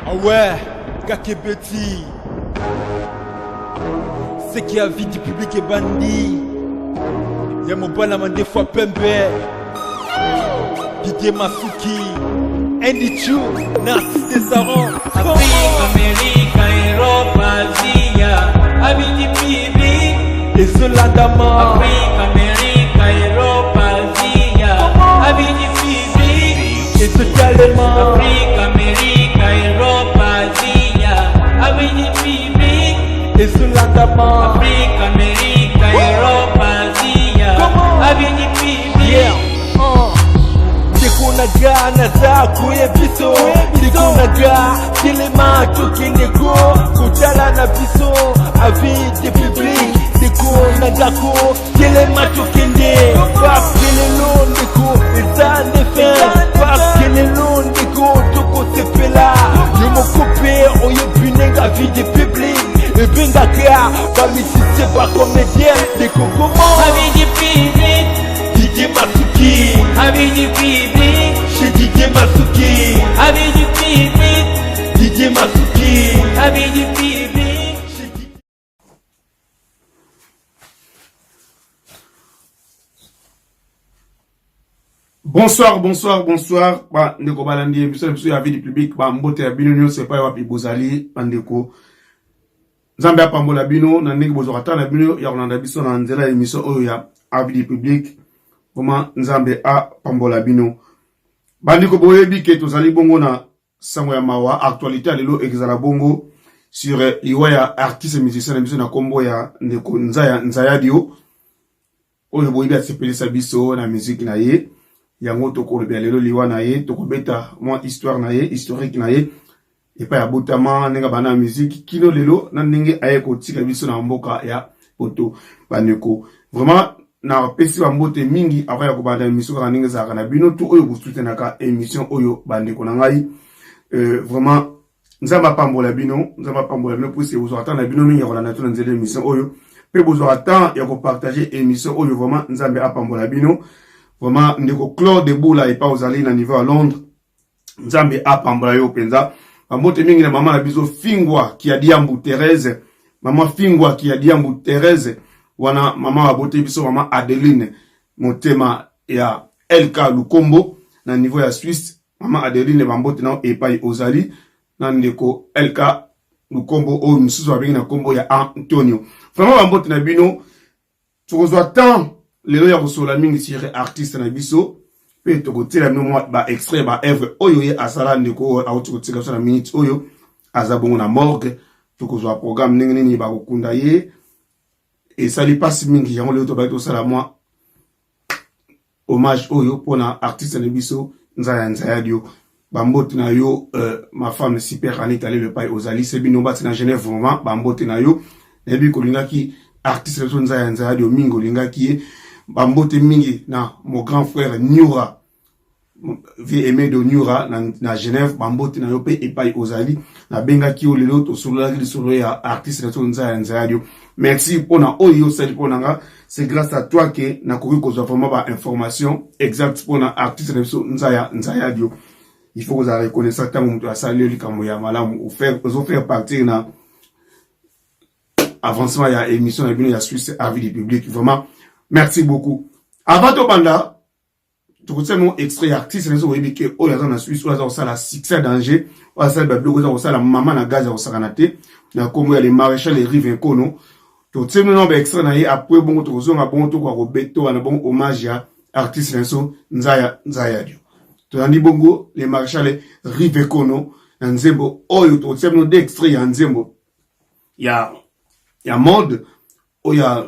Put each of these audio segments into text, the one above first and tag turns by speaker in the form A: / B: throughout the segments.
A: Ah ouais, Kakebeti. C'est qui a vie du public et bandit. Y'a mon banaman des fois Pembe. Didier Masuki. Andy Chou, Narcisse Desaron.
B: Afrique, Amérique, Europe, Asie, Abidi Pibi.
A: Et Zolandama.
B: Afrique, Amérique, Europe, Asie, Abidi Pibi.
A: Et totalement.
B: Afrique, Amérique, Europe, Asie, Abidi Pibi.
A: Et Zolandama.
B: Afrique, Amérique, Europe, Asie, Abidi Pibi.
A: Yeah. Naga naza kuye biso naga kilema tukineko kutala na biso avis de public naga ko kilema tukinde pas kelelo ndeko ezane fin pas kelelo ndeko toko sepela yo mokope oyo binenga avis de public et benga ka ba musicien pas comédien de comment
B: avis de public
A: Didier Masuki
B: Abidi Pibi.
A: Chez Didier Masuki
B: Abidi Pibi.
A: Didier Masuki
B: Abidi Pibi.
C: Bonsoir. Ba ndeko balandi biso ya vie du public ba mbote ya bino nyo c'est pas wapi bozali bandeko. Nzambe apambola bino na ndenge bozokata na bino ya kolanda biso na nzela émission oyo ya vie du public. Comment Nzambe apambola bino. Bandiko boyebi ke tozali bongo na sango ya mawa actualité lelo exala bongo sur iwa ya artiste musicien na biso na kombo ya ndeko Nzayadio. Oyo boyebi atsepelisa biso na musique na ye. Yango tokolobela lelo liwa na ye tokobeta mwa histoire na ye historique na ye epa ya botama nenga bana musique kino lelo na ndenge aye kotika biso na mboka ya poto bandeko vraiment na pesi ba mbote mingi avant ya kobanda émission ka ndenge za kana bino to oyo bosutenaka émission oyo bandeko na ngai vraiment nzamba pambola bino pour que vous attendez bino mingi ya kolanda to na nzela émission oyo pe bozo attend ya ko partager émission oyo vraiment nzambe apambola bino. Vraiment, ndeko Claude Boula et pas aux alliés na niveau à Londres. Nzambe apambola yo penza. Mamote mingi na mama na biso Fingwa qui a diambu Thérèse. Maman Fingwa qui a diambu Thérèse. Wana mama wa bote biso mama Adeline. Motema ya LK Lukombo na niveau ya Suisse. Mama Adeline bambote na epai ozali na ndeko LK Lukombo o msusu wa bengi na kombo ya Antonio. Vraiment bambote na bino tukozwa temps lelo ya kosola mingi sur artiste na biso pe tokotela no mwa ba extrait ba œuvre oyo ye asala ndeko auto kotika so na minute oyo azabongo na morgue tokozwa programme ndenge nini ba kokunda ye et ça li passe mingi yango lelo to ba to sala mwa hommage oyo pona artiste na biso Nzayadio bambote na yo ma femme super Anita le pai ozali sebino bati na Genève vraiment bambote na yo ebi kolingaki artiste na biso Nzayadio mingo lingaki bambote mingi na mon grand frère Niura vie aimé de Niura na Genève bambote na yo pe epai ozali na benga ki o lelo to solo ya artiste na Nzayadio. Merci pour na oyo sali pour nga c'est grâce à toi que na koki ko vraiment ba information exacte pour na artiste na Nzayadio. Il faut que vous reconnaissez ça tant mutu asali likambo ya malamu ou faire partir na avancement ya émission na bino ya Suisse avis du public vraiment. Merci beaucoup. Avant de banda, tu connais mon extrait artiste, les autres que oh la zone Suisse, ou ça la succès danger, ou ça le blog, ça la maman na gaz au saranate, na comme les maréchal les rives kono. Tu sais mon nom extrait na y après bon tu connais un bon to quoi Roberto, un bon hommage à artiste les autres Nzayadio. Tu as dit bongo les maréchal les rives kono, nzembo oh tu sais mon extrait ya nzembo. Ya mode, oh ya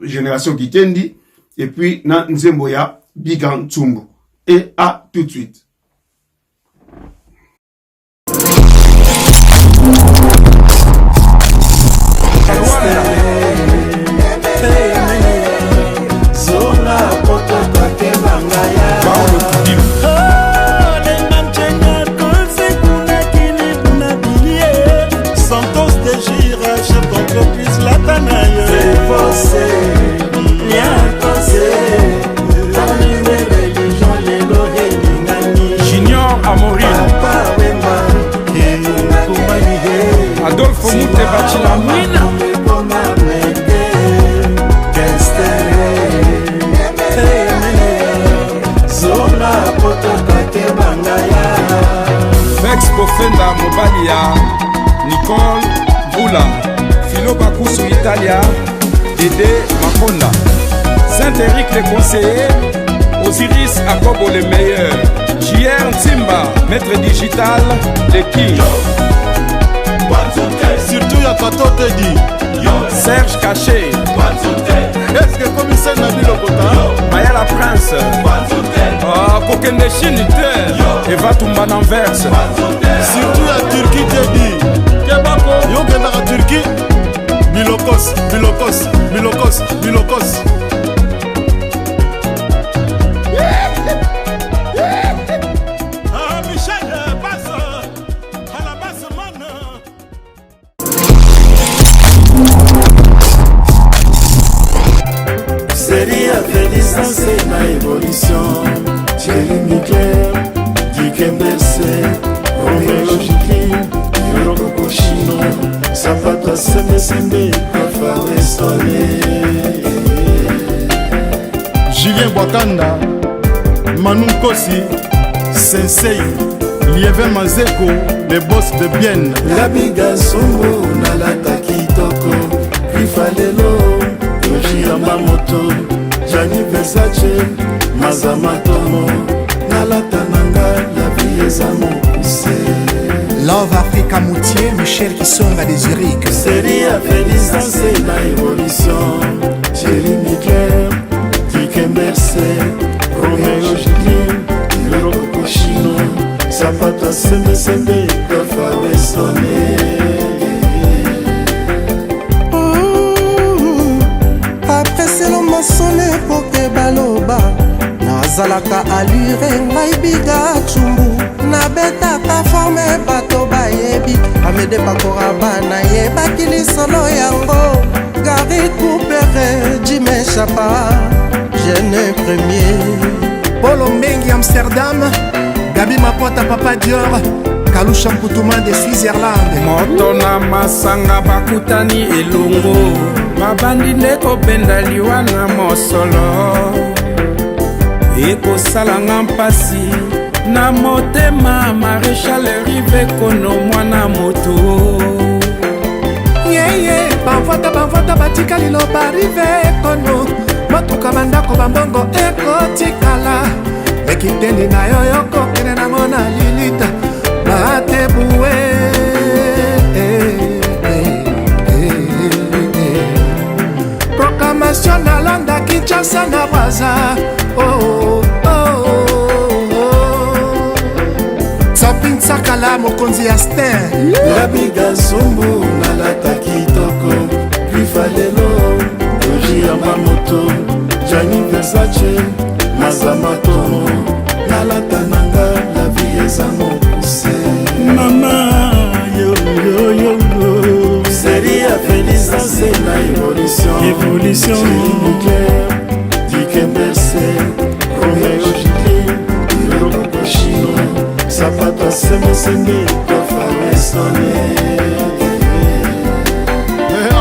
C: génération qui tendi et puis na nzembo ya Bigan Tsumbu et à tout de suite.
D: Junior Amorine Senda Mobalia, Nicole Boula, Philo Bakusu Italia, Dédé Makonda, Saint-Éric les conseillers, Osiris Akobo le meilleur, JR Ntimba, maître digital, le king.
E: Surtout ya Katote dit
D: Serge Caché,
E: est-ce que commissaire Nabil Okota
D: Maya la Prince, Kokende Chinite, Eva Tumban Anvers,
E: surtout ya Turquie dit
D: Kebako,
E: yo kendaka Turquie Milokos, Milokos, Milokos, Milokos.
F: Série avec licence na évolution. Thierry Mugler, Dikembese, Romeo Jiki, Yoroko Koshino, Zapata Semeseme, Kafawe Sone.
E: Julien Bwakanda, Manu Kosi, Sensei, Lievin Mazeko, les boss de Bienne.
F: Labiga Songo, Nalata Kitoko, Rifalelo, Yoji Yamamoto, Gianni Versace, Mazamatomo, Nalata Nanga, la vie est à mon poussé.
G: Love Africa Moutier, Michel Kisonga des Zurich.
F: Série à Félix et la évolution. Thierry Mugler, Dikembese, Romeo Juli, Yoroko Koshino, Zapata Sembe, Kafawe Sone.
H: Après c'est l'homme sonné pour que baloba nazalaka allure ngai biga chumbu nabetaka forme bato bayebi amede bakora bana yebaki lisolo yango Gary Coupere Jimé Chapa jeune premier
G: Polo Mbengi Amsterdam, Gabi Mapota Papa Dior, Kalusha Mputuma de Switzerland.
D: moto na masanga bakutani elongo, babandi nde kobenda liwa na mosolo, ekosalanga mpasi na motema. Maréchal Rive Kono mwana moto
G: Yeye, bamvata batika liloba Rive Kono, motuka bandako bambongo ekotikala, ekitendi na yo yokokende nango na lilita batebue. Proclamation na Londres, Kinshasa na Brazza. Sapin Sakala mokonzi ya Sten.
F: Labiga Sombo, Nalata Kitoko, Rifalelo, Yoji Yamamoto, Gianni Versace, Mazamatomo, Nalata Nanga, la vie est à mon poussé.
E: Maman, yo yo yo yo.
F: Série à Félix et la évolution.
E: Évolution.
F: Thierry Mugler, Dikembese, Romeo Juli, Yoroko Koshino, Zapata Semeseme, Kafawe Sone.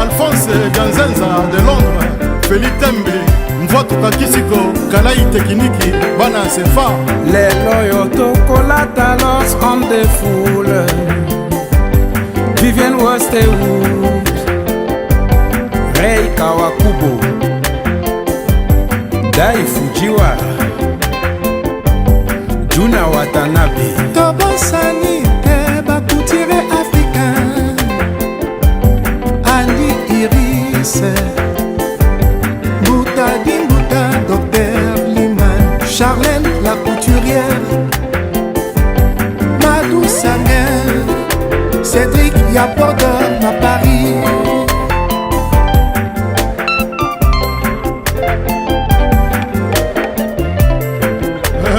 E: Alphonse Ganzenza de Londres, Feli Tembe, Mvoto Kakisiko, Kalai Tekiniki, Bana Sefa.
D: lelo yo tokolata los on the fool, Vivienne Westwood, Ray Kawakubo, Dai Fujiwara, Juna Watanabe.
G: Tobosani te bakutire africain, Ali Iris, Bouta Dimbuta, Docteur Liman, Charlène la couturière, Madou Sanger, Cédric Yapodor à Paris.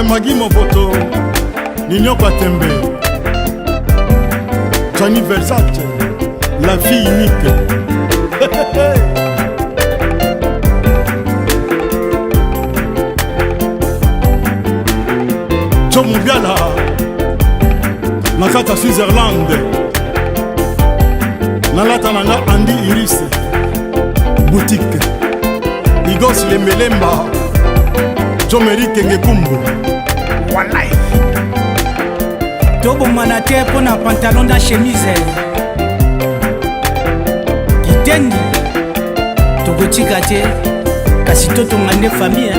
E: Magui Moboto, Nino Kwatembe, Gianni Versace, la fille unique. Joe Mubiala, Nakata Switzerland, Nalata Nanga Andy Iris, boutique, Igos Lembelemba, Joe Meri Kengekumbo.
D: tobomana te mpo na pantalon na chemise kitendi tokotika te kasi totonga nde famille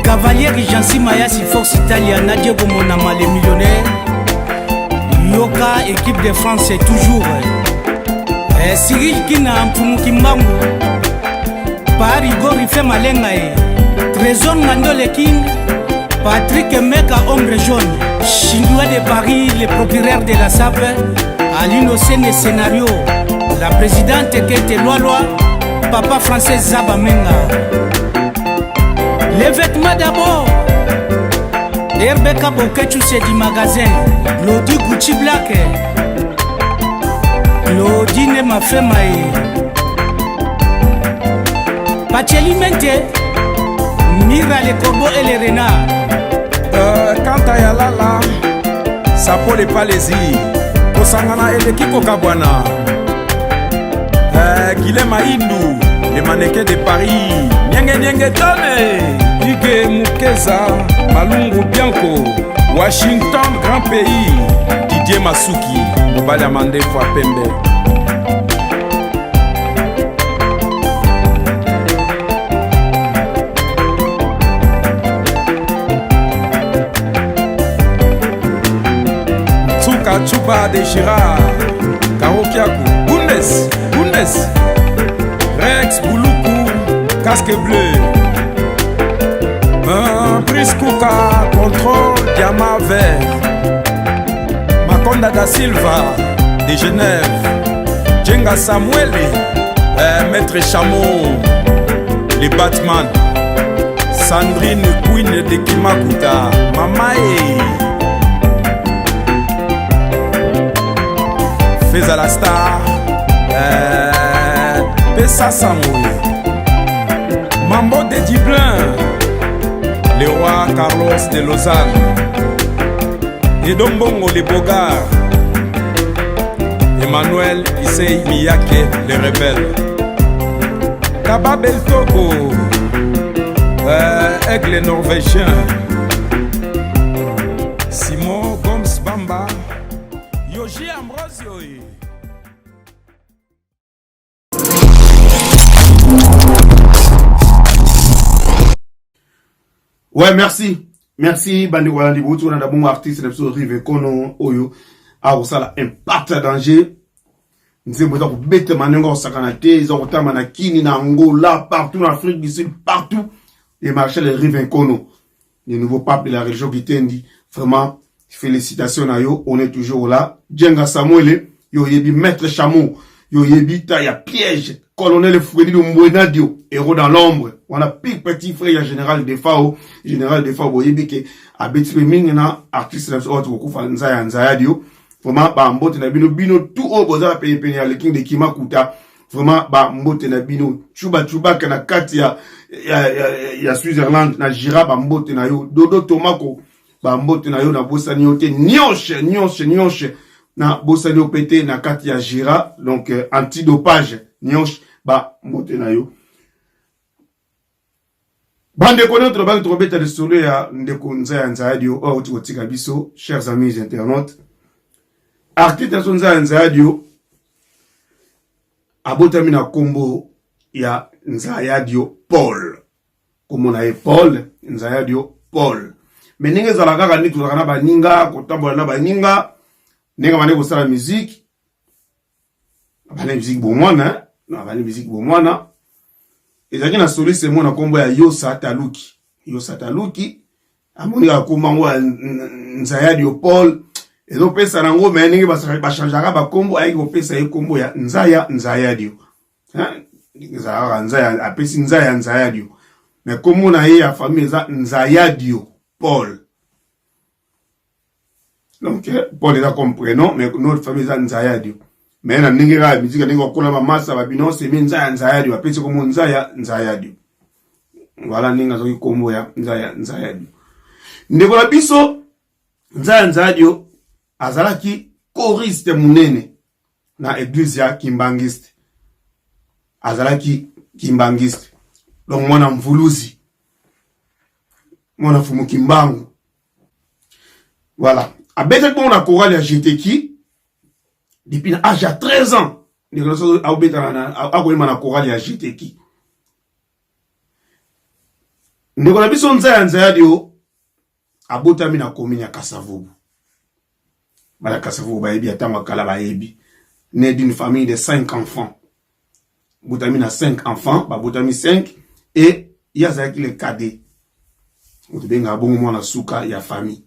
D: Cavalier Jansi Mayasi Force Italia Nadia Gomonama les millionnaires Yoka équipe de France c'est toujours Cyril Kina Mpumu Kimbangu Paris Gori fait Malenga Trésor Nando le King Patrick Meka Ombre Jaune Chinois de Paris le procureur de la SAP Aline Sene Scénario la présidente Kete Loaloa Papa français Zaba Menga. Les vêtements d'abord. Rebecca Bokechu c'est du magasin. Lodi Gucci Black. Lodi Nema Femae. Pacheli Mente. Mira les corbeaux et les renards.
I: Quant à Yalala, ça pour les Palaisis. Osangana et le Kiko Kabwana. Guilhem Aïndou, les mannequins de Paris. Nyenge Nyenge Tome. Ike Mukeza, Malungu Bianco, Washington, grand pays, Didier Masuki, Mobali Amande Fwapembe. Tsuka Chuba de Girard, Karokiaku, Bundes, Rex Bouloukou, Casque Bleu. Prise Kuka, contrôle, diamant vert. Makonda da Silva, de Genève. Djenga Samuel, Maître Chameau, les Batman. Sandrine Queen de Kimakuta, Mamae. Fais à la star, Pessa Samoui. Mambo de Diblin. Le roi Carlos de Lausanne et Dombongo les Bogards Emmanuel Issei Miyake les rebelles Kababel Togo Aigle norvégien Simon Gomes Bamba Yoji Ambrosio.
C: Ouais, merci bandi wala ndi butu na dabongo artiste na so rive kono oyo a osala impact danger nzembo za kubete manengo osakana te za kotama na Kini na Angola partout en Afrique du Sud partout les marchés les rive kono les nouveaux papes de la région Kitendi vraiment félicitations à yo on est toujours là Djenga Samuel yo yebi maître Chameau yo yebi ta ya piège colonel Freddy Mbwenadio héros dans l'ombre on a pic petit frère général de Fao boyebi ke abeti mingi na artiste na so ko kufa nzaya dio vraiment ba mbote na bino tout o boza pe ya le king de Kimakuta vraiment ba mbote na bino chuba kana kati ya Switzerland na jira ba mbote na yo dodo tomako ba mbote na yo na bosani yo te nyoshe na bosani yo pete na kati ya jira donc antidopage nyoshe ba mbote na yo bande kono to ba to beta de solo ya ndeko nzaya dio o utika biso chers amis internautes artiste nzaya dio abotami na kombo ya nzaya dio Paul komona e Paul nzaya dio Paul menenge zala kaka ni tulaka na baninga kotambola na baninga nenga mane ko sala musique abane musique bomwana na abane musique bomwana ezaki na soliste mona kombo ya Yosa Taluki amoni akomango nzaya dio Paul ezo pesa nango menenge ba changeaka ba kombo ayi ko pesa e kombo ya nzaya dio nzaya apesi nzaya dio mais kombo na ye ya famille za nzaya dio Paul donc Paul est là comme prénom mais notre famille za nzaya dio mais na ndenge la musique ndenge okola ba massa ba bino c'est nzaya dio apesi kombo nzaya dio voilà ndenge zo kombo ya nzaya dio ndeko la biso nzaya dio azalaki choriste munene na église ya Kimbangiste azalaki Kimbangiste donc mwana mvuluzi mwana fumu Kimbangu Voilà. Abeta bon na chorale ya GTK depuis l'âge à 13 ans. Ni ko abeta na na chorale ya GTK. Ndeko na biso nzaya dio abotami na komini ya Kasavubu. Bala Kasavubu bayebi atanga kala bayebi. Né d'une famille de 5 enfants. Botami na 5 enfants, ba botami 5 et yazaki le cadet. Otubenga bongo mwana suka ya famille.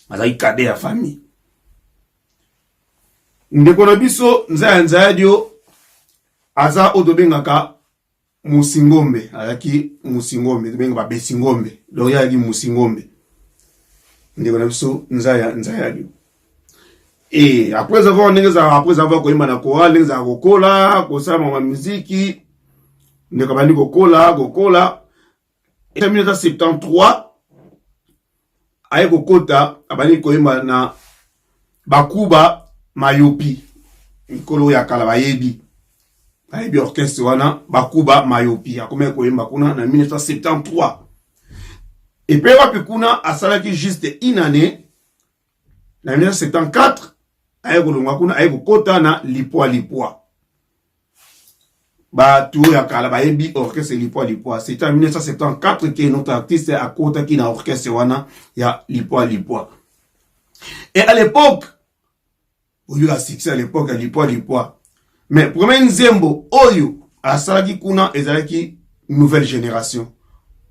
C: Azaki cadet ya famille. Ndeko na biso nzaya dio aza otobengaka Musingombe, ayaki Musingombe, tubenga ba Besingombe, donc yaki Musingombe. Ndeko na biso nzaya dio. Et après avoir koyimba na chorale, nza kokola, kosala ma muziki, ndeko bandi kokola. Et en 1973, aye kokota, abandi koyimba na Bakuba Mayopi, mikolo ya kala bayebi. Bayebi orchestre wana Bakuba Mayopi akome koyemba kuna na 1973. Et puis wapi kuna asalaki juste une année na 1974 aye kolonga kuna aye kokota na Lipwa. Ba tu ya kala bayebi orchestre Lipwa. C'était en 1974 que notre artiste a kota ki na orchestre wana ya Lipwa. Et à l'époque, au lieu de succès à l'époque à Lipwa. Mais premier nzembo oyo asalaki kuna ezalaki nouvelle génération.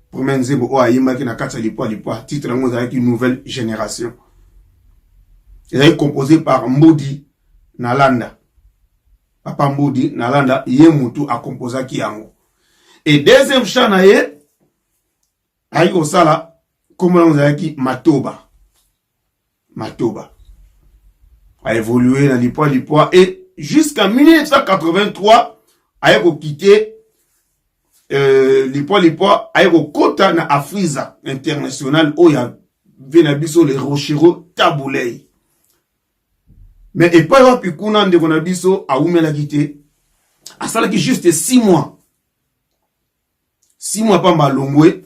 C: Premier nzembo o ayimaki na kati Lipwa titre nango ezalaki nouvelle génération. Ezalaki composé par Mbodi Nalanda. Papa Mbodi Nalanda ye mutu a composaki yango. Et deuxième chant na ye ayi osala comme nango ezalaki Matoba a évolué dans Lipwa et jusqu'en 1983, aye ko quitter Lipwa aye ko kota na Afriza International oya venabiso le Rochero Taboulay. Mais et pas wapi kuna ndeko na biso aumela kite asalaki juste 6 mois. 6 mois pa malongwe.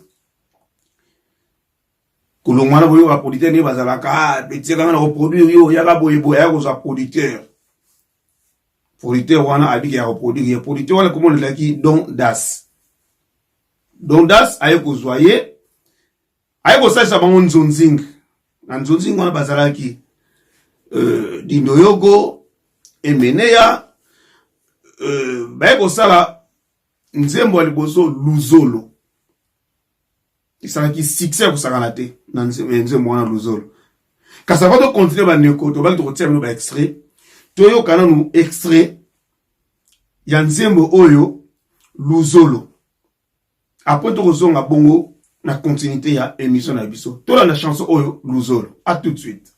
C: Kolongwana boyo ba producteur ne bazalaka petit kana na produire yo yaka boyebo ya ko za producteur. Producteur wana abiki ya reproduire. Producteur wana comment le laki Don Das aye ko zoyer. Aye ko sa bango nzonzing. Na nzonzing wana bazalaki Dindo Yogo Emeneya baye ko sala nzembo liboso Luzolo. Isalaki succès ko sakana te na nzembo wana Luzolo. Kasa va to continuer ba neko to ba to tirer no ba extrait. Toyo kana nu extrait ya nzembo oyo Luzolo. Après to kozonga bongo na continuité ya émission na biso. Tola la chanson oyo Luzolo. À tout de suite.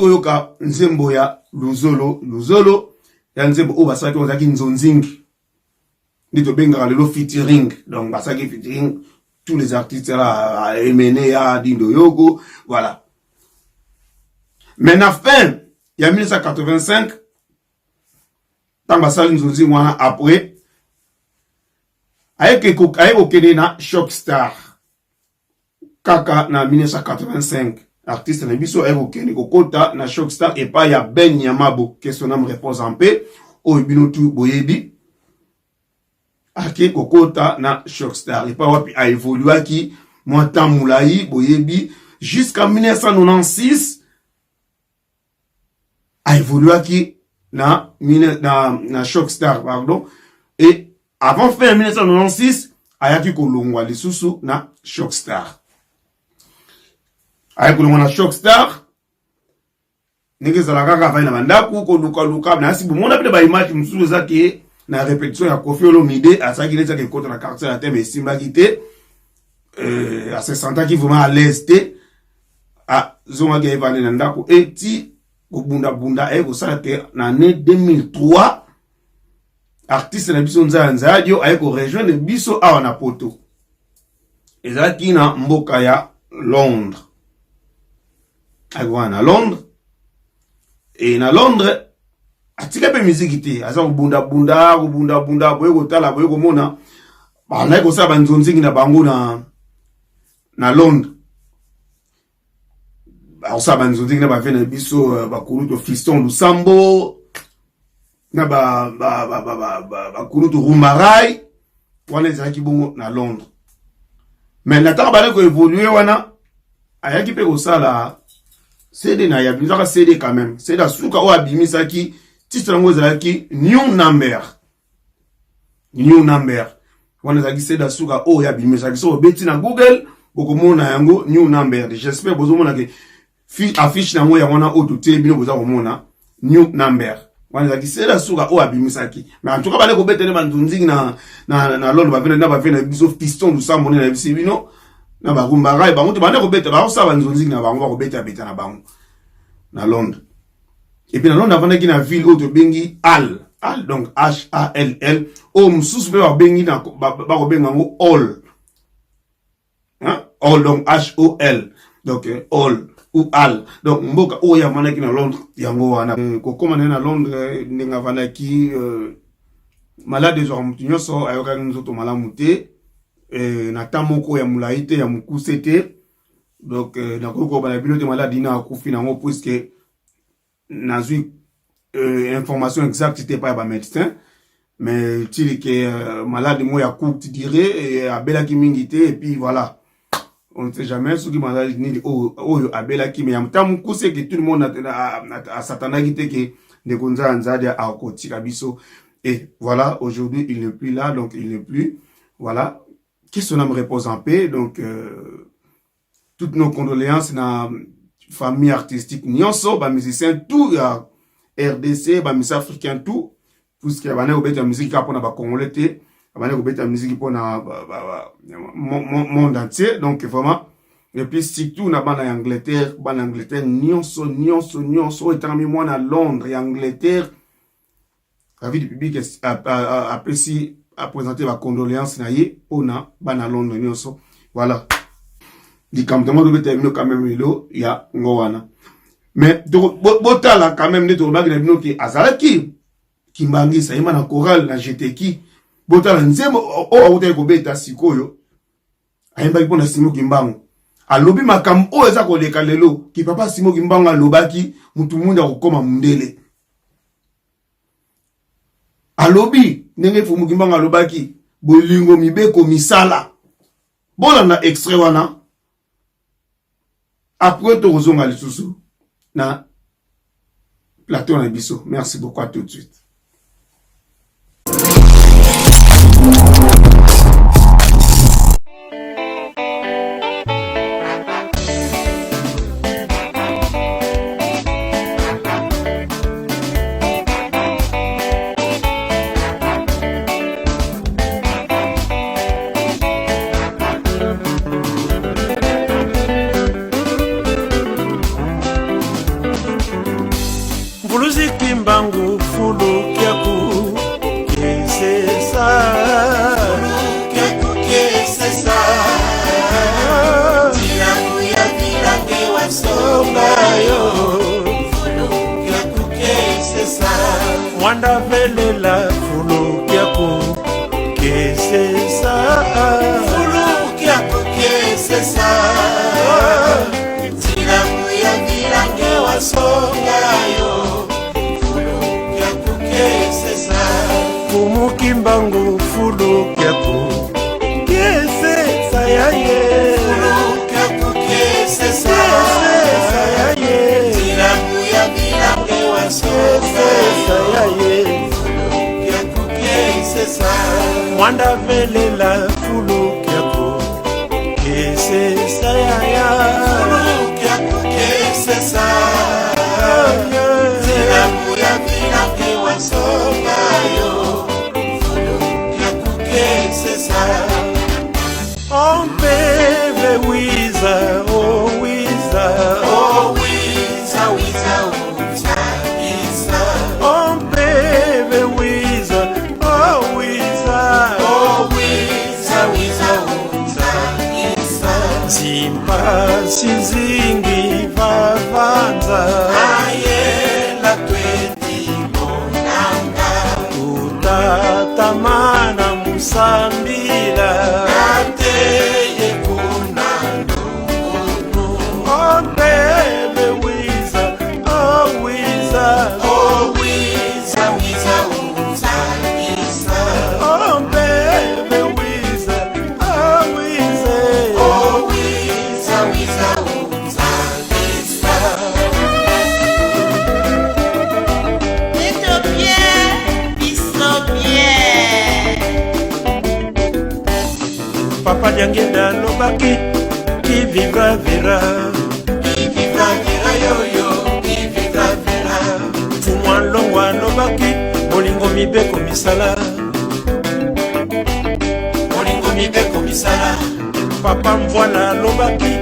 C: Oyoka nzembo ya Luzolo ya nzembo o basaki ozaki nzonzingi. Nito benga lelo featuring, donc basaki featuring tous les artistes là, Emeneya, Dindo Yogo, voilà. Mais na fin, il y a 1985, tant basaki nzonzingi wana après, aye okende na Shockstar, kaka na 1985. Artiste na biso aye okende kokota na Shockstar et pas ya Ben Yamabo, que son âme repose en paix, o bino tu boyebi. Ake kokota na Shockstar et pas wapi a évolué ki mwata moulayi boyebi jusqu'en 1996 a évolué ki na Shockstar pardon et avant fin 1996 ayaki kolongwa lisusu na Shockstar. Ayaki kolongwa na Shockstar nenge zalaka kaka na bandaku ko luka na si bomona pe ba image mususu zaki na répétition ya Koffi Olomide asaki neta ke kota na quartier la thème simba kité à se sentant qui vraiment à l'aise té a zonga ke evane na ndako eti bunda e ko salate na année 2003 artiste na biso nzaya dio aye ko rejoindre biso awa na poto ezaki na mboka ya Londres agwa na Londres et na Londres atika pe musique te aza bunda boye kotala boye komona bana ko sa banzonzingi na bango na Londres ba sa banzonzingi na ba vena biso ba kuruto Fiston Lusambo na ba kuruto Rumbarai wana ezaki bongo na Londres mais nataka bale ko évoluer wana ayaki pe ko sala CD na ya binzaka CD quand même c'est la suka o abimisaki titre ngo ezalaki new number wana ezalaki c'est la suka o ya bimisaki so beti na Google bokomona yango new number j'espère bozomona ke affiche nango ya wana o tuté bino boza komona new number wana ezalaki c'est la suka o abimisaki mais en tout cas bale ko betele banzunzingi na Londres ba vena biso Fiston Lusambo na biso bino na ba Rumbarai bango to bana ko beta ba sa banzunzingi na bango ba ko beta na bango na Londres. Et puis, dans la ville où tu bengi Al, donc H-A-L-L, ou msous be wa bengi na ba bengi All. Hein? All, donc H-O-L. Donc, All, ou Al. Donc, mboka ou ya manaki na Londres, yango wana. Kokoma na Londres, nenga vanaki, malade zo amutunyo so, ayoka nzoto malamute, na tamoko ya mulaite, ya mukusete. Donc, na koko bana bilote malade ina akufi na ngo, puisque, nazui information exacte c'était pas ba médecin mais tu que malade moi ya coup tu dirais et abela ki mingite et puis voilà on ne sait jamais ce qui malade ni o abela ki mais amtamu kuse que tout le monde a satana gite que de konza nzadi a kotika biso et voilà aujourd'hui il n'est plus là donc il n'est plus voilà que son âme repose en paix donc toutes nos condoléances na famille artistique nyonso ba musicien tout ya RDC ba musicien africain tout puisque bana obeta musique pour na ba congolais te bana obeta musique pour na monde entier donc vraiment et puis surtout na bana Angleterre nyonso etami moi na Londres et Angleterre la vie du public apprécie à présenter ba condoléances na ye ona bana Londres nyonso voilà di kamtama do beta quand même ilo ya ngowana mais botala quand même ne to bagi na bino ki azalaki kimbangisa ima na choral na jeteki botala nzemo o awuta ko beta sikoyo ayimba kipona simo kimbango alobi makam o eza ko leka lelo ki papa simo kimbango alobaki mutu munda kokoma mundele alobi ndenge fumu kimbango alobaki bolingo mibeko misala bona na extrait wana. Après, tu as lisusu na plateau na biso. Merci beaucoup, à tout de suite.
F: Mbangu fulu kiaku kisesa kiaku kisesa tiamu ya vilange wa songayo fulu kiaku kisesa mwanda velela fulu kiaku kisesa fulu kiaku kisesa tiamu ya vilange wa songayo Kimbangu fulu kiaku kese sayaye fulu kiaku kese sayaye tilamu ya bilange wa sayaye fulu kiaku kese sayaye mwanda velela fulu kiaku kese sayaye fulu kiaku kese sayaye tilamu ya bilange wa sayaye on baby wiza oh wiza oh wiza wiza wiza on baby wiza oh wiza oh wiza wiza wiza simba sinzingi vavanza ayela twetimo sambila ate ekuna ndungunu. Oh baby Wiza, oh Wiza, oh Wiza, Wiza uzalisa. Oh baby Wiza, oh Wiza, oh Wiza, Wiza uzalisa. Papa Diangenda lobaki qui vivra verra, qui vivra verra yo, qui vivra verra. Fumwa longwa lobaki bolingo mibeko misala, bolingo mibeko misala. Papa mvwana lobaki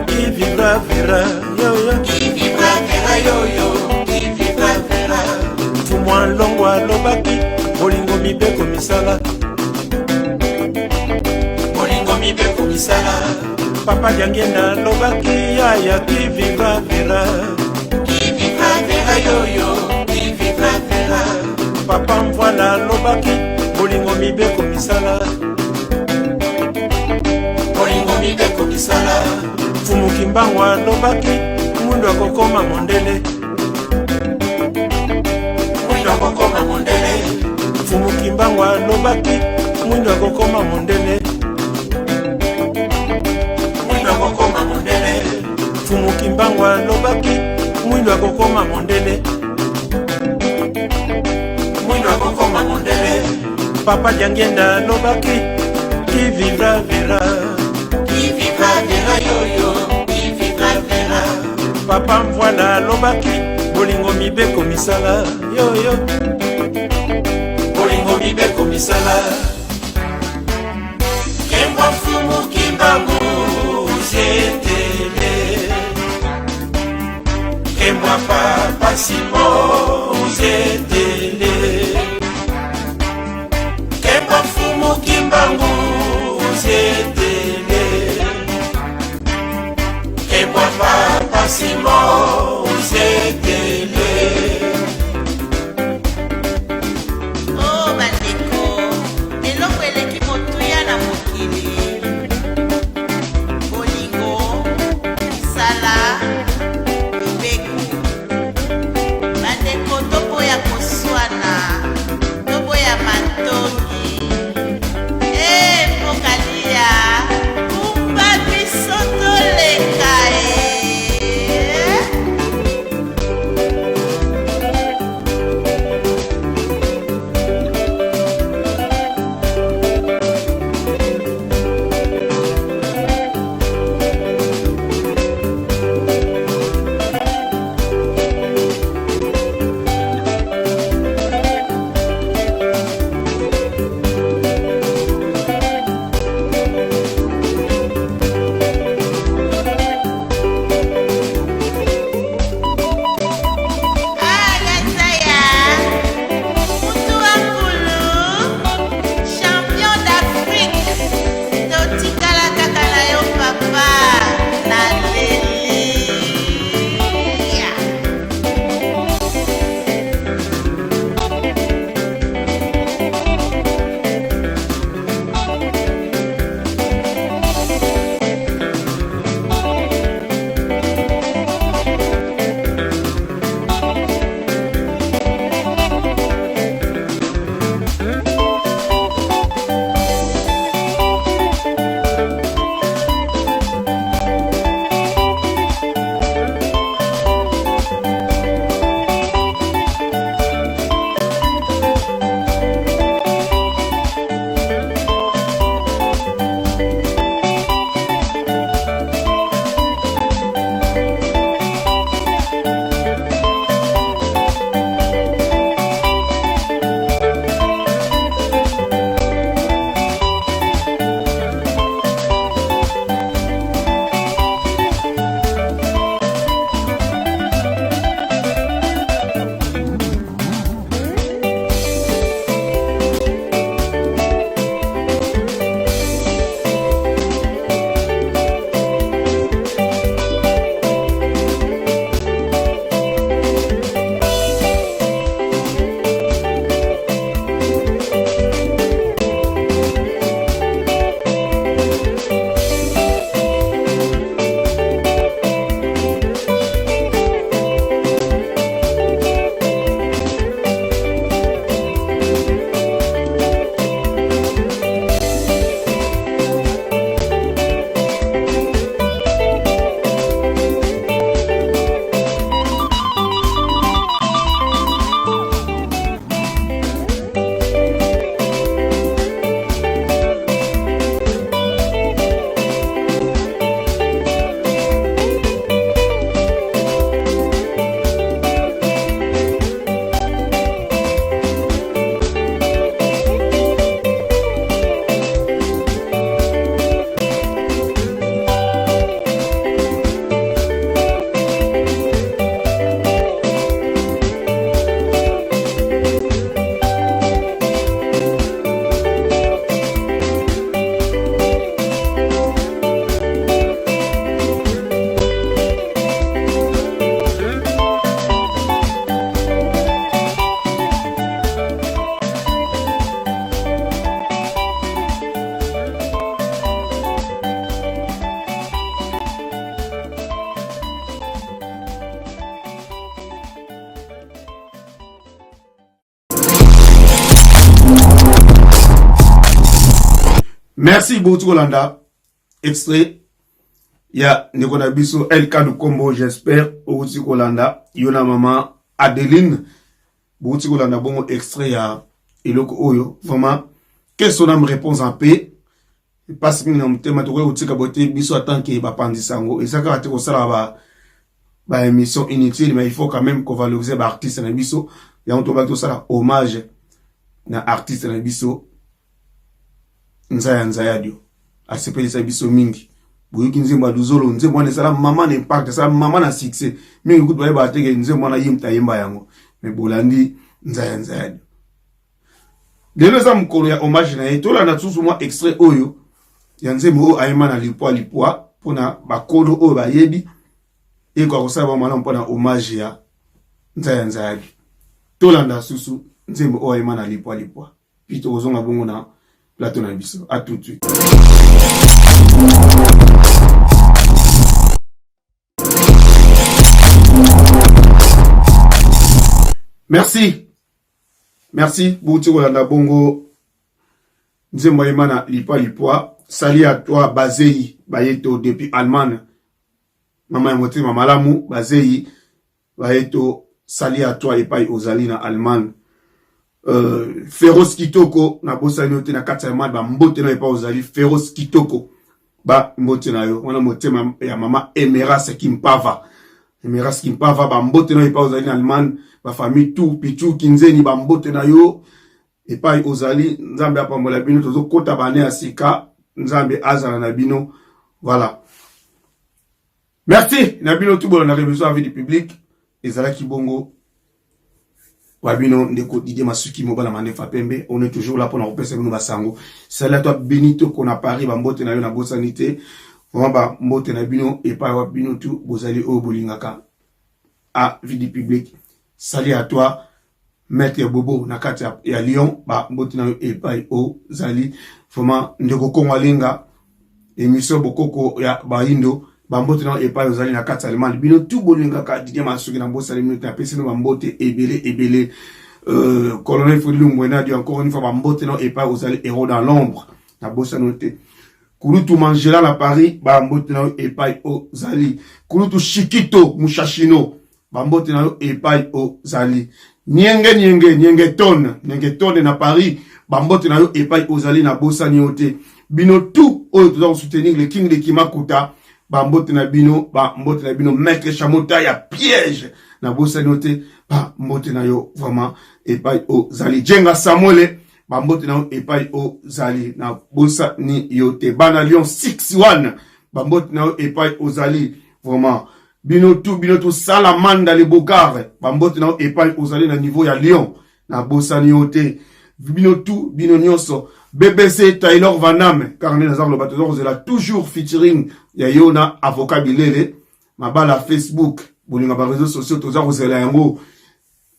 F: qui vivra verra yo, qui vivra verra yo, qui vivra verra. Fumwa longwa lobaki bolingo mibeko misala, mibeko misala. Papa Diangenda lobaki yaya qui vivra verra, qui vivra verra yo, qui vivra verra. Papa mvwana lobaki bolingo mibeko misala, bolingo mibeko misala. Fumu Kimbangwa lobaki mundu akokoma mondele, mundu akokoma mondele. Fumu Kimbangwa lobaki mundu akokoma mondele, Fumu Kimbangwa lobaki mwindo akokoma mondele, mwindo akokoma mondele. Papa Diangenda lobaki qui vivra verra, qui vivra verra yo, qui vivra verra. Papa mvwana lobaki bolingo mibeko misala yo, bolingo mibeko misala. Kemwa Fumu Kimbangu zetele, et moi Papa Simon zetele, et moi Fumu Kimbangu zetele, et moi Papa Simon zetele.
J: Oh bandeko, eloko eleki motuya na mokili.
C: Merci beaucoup Kolanda. Extrait. Il y a Nikonabiso El Kadou Combo, j'espère. Bouti Kolanda. Yona Maman Adeline. Bouti Kolanda, bon extrait ya Eloko Oyo. Vraiment. Qu'est-ce qu'on a me réponse en paix? Parce que nous thème to ko tika bote biso atanke ba pandisango et ça ka te ko sala ba émission inutile, mais il faut quand même qu'on valorise ba artiste na biso ya on to ba to sala hommage na artiste na biso nzaya dio asepeli sa biso mingi boyiki nzembo duzolo nzembo na sala mama na impact sala mama na succès mingi kutu ba teke nzembo na yimta yimba yango mais bolandi nzaya dio lelo za mkolo ya hommage na etola na tsusu mwa extrait oyo ya nzembo o ayema na lipwa pona bakolo o bayebi e kwa kosala ba mwana mpona hommage ya nzaya tolanda susu nzembo o ayema na lipwa pito kozonga bongo na plateau na biso. À tout de suite. Merci Bouti Kolanda bongo nzembo ayema na lipwa. Sali à toi, Bazei, Bayeto, depuis Allemagne. Maman Yamote, Mamalamu, Bazei, Bayeto, sali à toi, et pas aux Alina, Allemagne. Féroce Kitoko, na bossa nyote na kata Allemagne, ba mbote na et pas aux Ali, Féroce Kitoko, ba mbote na yo, on a moté ya maman Emeras Kimpava. Emeras Kimpava, ba mbote na et pas aux Ali, Allemagne, ba famille tout, Pichu, Kinzeni, ba mbote na yo, et pas aux Ali, Nzambe apambola bino, tozo kota bane asika, Nzambe azala na bino. Voilà. Merci. Nabino tout bon on a révision avec du public. Ezala Kibongo. Wabino ndeko Didier Masuki Mobala Mandefa Pembe. On est toujours là pour nous repasser nous basango. Salut à toi Benito qu'on a Paris ba mbote na yo na bosanité. Vraiment ba mbote na bino et pas wabino tout bozali o bolingaka. À vie du public. Salut à toi Maître Bobo na kati ya Lyon ba mbote na yo et pas o zali. Vraiment ndeko Kongwalinga émission bokoko ya baindo bambote na epa yozali na kati Allemagne bino tout bolinga ka Didier Masuki na bosa limite na pesi no bambote ebele colonel Fodilou Mwena dit encore une fois bambote na epa yozali héros dans l'ombre na bosa noté Kulutu Mangela na Paris bambote na epa yozali Kulutu Shikito Mushashino bambote na epa yozali Nienge tonne na Paris bambote na yo epai ozali na bosa nyote bino tout oyo toza soutenir le king de Kimakuta bambote na bino maître Chamota ya piège na bosa nyote bambote na yo vraiment epai ozali Jenga Samuele bambote na yo epai ozali na bosa ni yote bana Lyon 61 bambote na yo epai ozali vraiment bino tout Salamanda le Bocard bambote na yo epai ozali na niveau ya Lyon na bosa ni yote bino nyonso BBC Taylor Van Damme car Nazar le bateau là toujours featuring ya Yona avocat bilele mabala Facebook bolinga ba réseaux sociaux toza kozela yango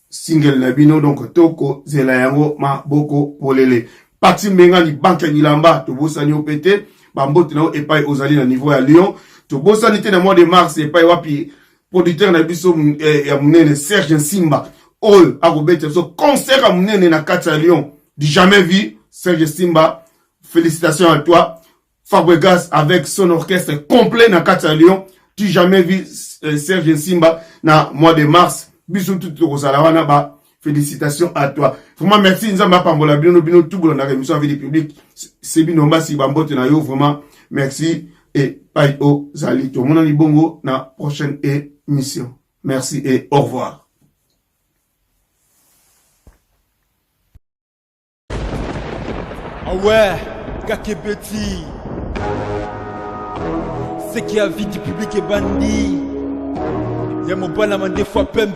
C: single na bino donc toko zela yango ma boko polele parti menga ni banque ni lamba to bosani opete bambote na epai ozali na niveau ya Lyon to bosani te na mois de mars epai wapi producteur na biso ya munene Serge Simba All à Robert so concert à Mounene na kati ya Lyon du jamais vu Serge Simba félicitations à toi Fabregas avec son orchestre complet na kati ya Lyon du jamais vu Serge Simba na mois de mars biso tout kozalawana ba félicitations à toi vraiment merci nzamba pambola bino tout bon na émission avec le public c'est bino mbasi bambote na yo vraiment merci et bye au zali to mona ni bongo na prochaine émission merci et au revoir.
A: Ah ouais, Kakebeti. C'est qui a vie du public et bandit. Y'a mon bon amant des fois Pembe.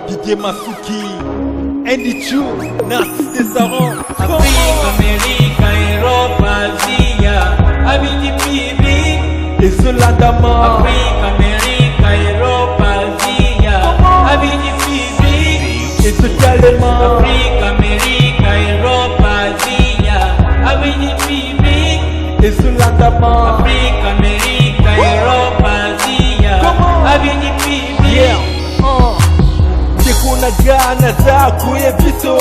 A: Didier Masuki. Andy Chou, Narcisse Desaron.
B: Afrique, Amérique, Europe, Asie. Avis du public.
A: Et cela d'amant.
B: Afrique, Amérique, Europe, Asie. Avis du public.
A: Et totalement.
B: Afrique, Amérique, Europe, Asie. Avis du public.
A: Et cela d'amant.
B: Afrique, Amérique, Europe, Asie. Avis du public.
A: Yeah. Naga na za kuye biso,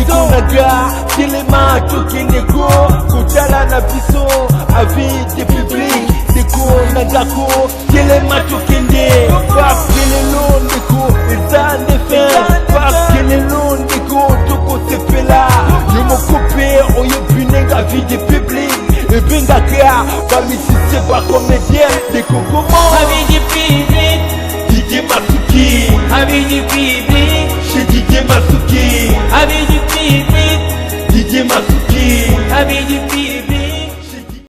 A: naga kile matuki ndeko kutala na biso avide public ndeko nagako kele matuki nde pakelelo ndeko eza ndefe pakelelo ndeko tokosepela yo mokope oyo binenga avide public ebengaka bamisise bacomédien ndeko komo
B: avide public
A: Didier Masuki
B: avide public
A: chez Didier Masuki